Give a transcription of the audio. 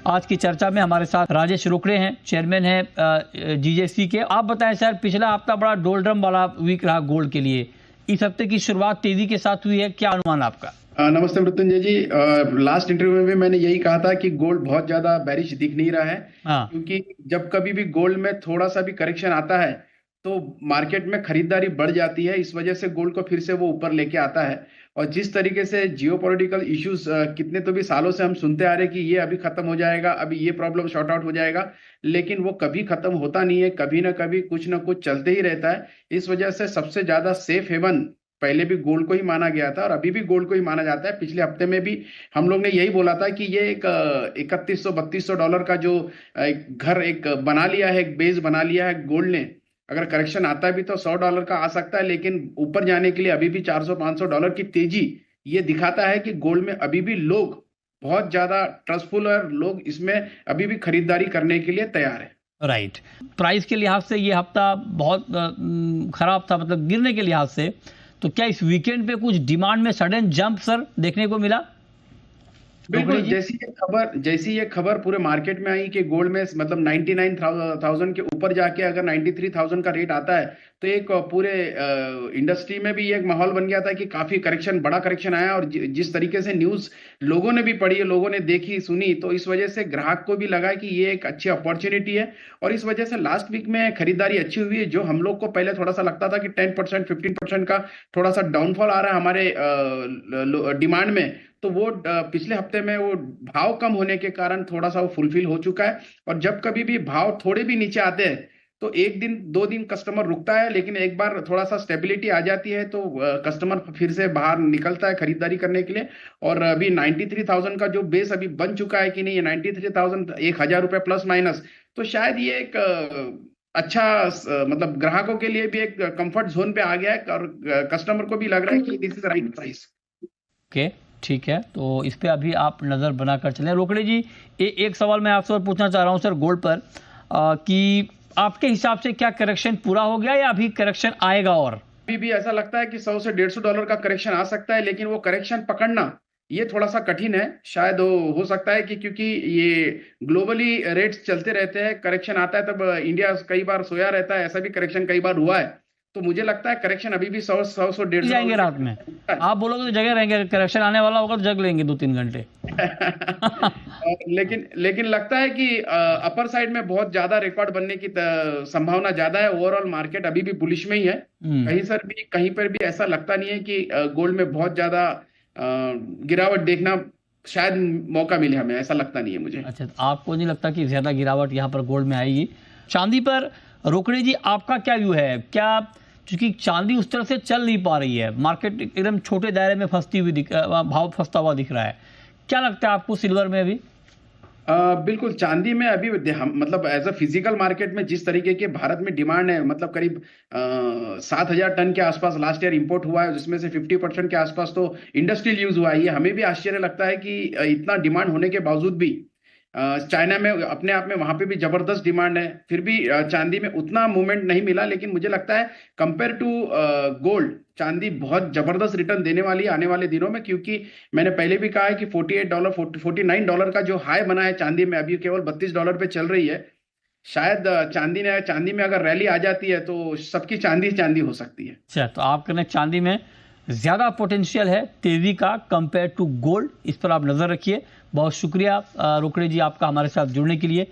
आज की चर्चा में हमारे साथ राजेश रोकड़े हैं, चेयरमैन हैं जीजेसी के। आप बताएं सर, पिछला हफ्ता बड़ा डोलड्रम वाला वीक रहा गोल्ड के लिए, इस हफ्ते की शुरुआत तेजी के साथ हुई है, क्या अनुमान आपका? नमस्ते मृत्युंजय जी। लास्ट इंटरव्यू में भी मैंने यही कहा था कि गोल्ड बहुत ज्यादा बेरिश दिख नहीं रहा है। हाँ, क्योंकि जब कभी भी गोल्ड में थोड़ा सा भी करेक्शन आता है तो मार्केट में खरीदारी बढ़ जाती है। इस वजह से गोल्ड को फिर से वो ऊपर लेके आता है। और जिस तरीके से जियोपॉलिटिकल इश्यूज कितने तो भी सालों से हम सुनते आ रहे कि ये अभी खत्म हो जाएगा, अभी ये प्रॉब्लम शॉर्ट आउट हो जाएगा, लेकिन वो कभी खत्म होता नहीं है। कभी ना कभी कुछ ना कुछ चलते ही रहता है। इस वजह से सबसे ज्यादा सेफ हेवन पहले भी गोल्ड को ही माना गया था और अभी भी गोल्ड को ही माना जाता है। पिछले हफ्ते में भी हम लोग ने यही बोला था कि ये एक $3100-3200 का जो एक घर एक बना लिया है, एक बेस बना लिया है गोल्ड ने। अगर करेक्शन आता है भी तो $100 का आ सकता है, लेकिन ऊपर जाने के लिए अभी भी $400-500 की तेजी ये दिखाता है कि गोल्ड में अभी भी लोग बहुत ज्यादा ट्रस्टफुल और लोग इसमें अभी भी खरीदारी करने के लिए तैयार है। राइट। प्राइस के लिहाज से ये हफ्ता बहुत खराब था, मतलब गिरने के लिहाज से। तो क्या इस वीकेंड पे कुछ डिमांड में सडन जंप सर देखने को मिला? बिल्कुल, जैसी ये खबर पूरे मार्केट में आई कि गोल्ड में मतलब 99,000 के ऊपर जाके अगर 93,000 का रेट आता है तो एक पूरे इंडस्ट्री में भी एक माहौल बन गया था कि काफी करेक्शन, बड़ा करेक्शन आया। और जिस तरीके से न्यूज लोगों ने भी पढ़ी, लोगों ने देखी सुनी, तो इस वजह से ग्राहक को भी लगा कि ये एक अच्छी अपॉर्चुनिटी है। और इस वजह से लास्ट वीक में खरीदारी अच्छी हुई है। जो हम लोग को पहले थोड़ा सा लगता था कि 10% 15% का थोड़ा सा डाउनफॉल आ रहा है हमारे डिमांड में, तो वो पिछले हफ्ते में वो भाव कम होने के कारण थोड़ा सा वो फुलफिल हो चुका है। और जब कभी भी भाव थोड़े भी नीचे आते हैं तो एक दिन दो दिन कस्टमर रुकता है, लेकिन एक बार थोड़ा सा स्टेबिलिटी आ जाती है तो कस्टमर फिर से बाहर निकलता है खरीदारी करने के लिए। और अभी 93,000 का जो बेस अभी बन चुका है कि नहीं, 93,000 1,000 रुपए प्लस माइनस, तो शायद ये एक अच्छा मतलब ग्राहकों के लिए भी एक कंफर्ट जोन पे आ गया है और कस्टमर को भी लग रहा है कि this is right price. Okay, ठीक है। तो इस पे अभी आप नज़र बनाकर चलें। रोकड़े जी, एक सवाल मैं आपसे और पूछना चाह रहा हूँ सर गोल्ड पर, कि आपके हिसाब से क्या करेक्शन पूरा हो गया या अभी करेक्शन आएगा? और अभी भी ऐसा लगता है कि $100 से $150 का करेक्शन आ सकता है, लेकिन वो करेक्शन पकड़ना ये थोड़ा सा कठिन है। शायद हो सकता है कि क्योंकि ये ग्लोबली रेट्स चलते रहते हैं, करेक्शन आता है तब इंडिया कई बार सोया रहता है, ऐसा भी करेक्शन कई बार हुआ है। तो मुझे लगता है करेक्शन अभी भी 100 से जाएंगे 150 रात में? आप बोलोगे तो जगह रहेंगे, करेक्शन आने वाला होगा तो जग लेंगे 2-3 घंटे। लेकिन लगता है कि अपर साइड में बहुत ज्यादा रिकॉर्ड बनने की संभावना ज्यादा है। ओवरऑल मार्केट अभी भी बुलिश में ही है। कहीं पर भी ऐसा लगता नहीं है कि गोल्ड में बहुत ज्यादा गिरावट देखना शायद मौका मिले हमें, ऐसा लगता नहीं है मुझे। अच्छा, तो आपको नहीं लगता कि ज्यादा गिरावट यहाँ पर गोल्ड में आएगी? चांदी पर रोकड़े जी आपका क्या व्यू है? क्या क्योंकि चांदी उस तरह से चल नहीं पा रही है, मार्केट एकदम छोटे दायरे में फंसती हुई भाव फंसता हुआ दिख रहा है, क्या लगता है आपको सिल्वर में अभी? बिल्कुल, चांदी में अभी मतलब एज अ फिजिकल मार्केट में जिस तरीके के भारत में डिमांड है, मतलब करीब 7,000 टन के आसपास लास्ट ईयर इंपोर्ट हुआ है, जिसमें से 50% के आसपास तो इंडस्ट्रियल यूज हुआ है। ये हमें भी आश्चर्य लगता है कि इतना डिमांड होने के बावजूद भी चाइना में अपने आप में वहां पे भी जबरदस्त डिमांड है, फिर भी चांदी में उतना मूवमेंट नहीं मिला। लेकिन मुझे लगता है कंपेयर टू गोल्ड, चांदी बहुत जबरदस्त रिटर्न देने वाली है आने वाले दिनों में। क्योंकि मैंने पहले भी कहा है कि $48 $49 का जो हाई बना है चांदी में, अभी केवल $32 पे चल रही है। शायद चांदी में अगर रैली आ जाती है तो सबकी चांदी चांदी हो सकती है। अच्छा, तो आप कहने चांदी में ज्यादा पोटेंशियल है तेजी का कंपेयर टू गोल्ड, इस पर आप नजर रखिए। बहुत शुक्रिया रोकड़े जी आपका हमारे साथ जुड़ने के लिए।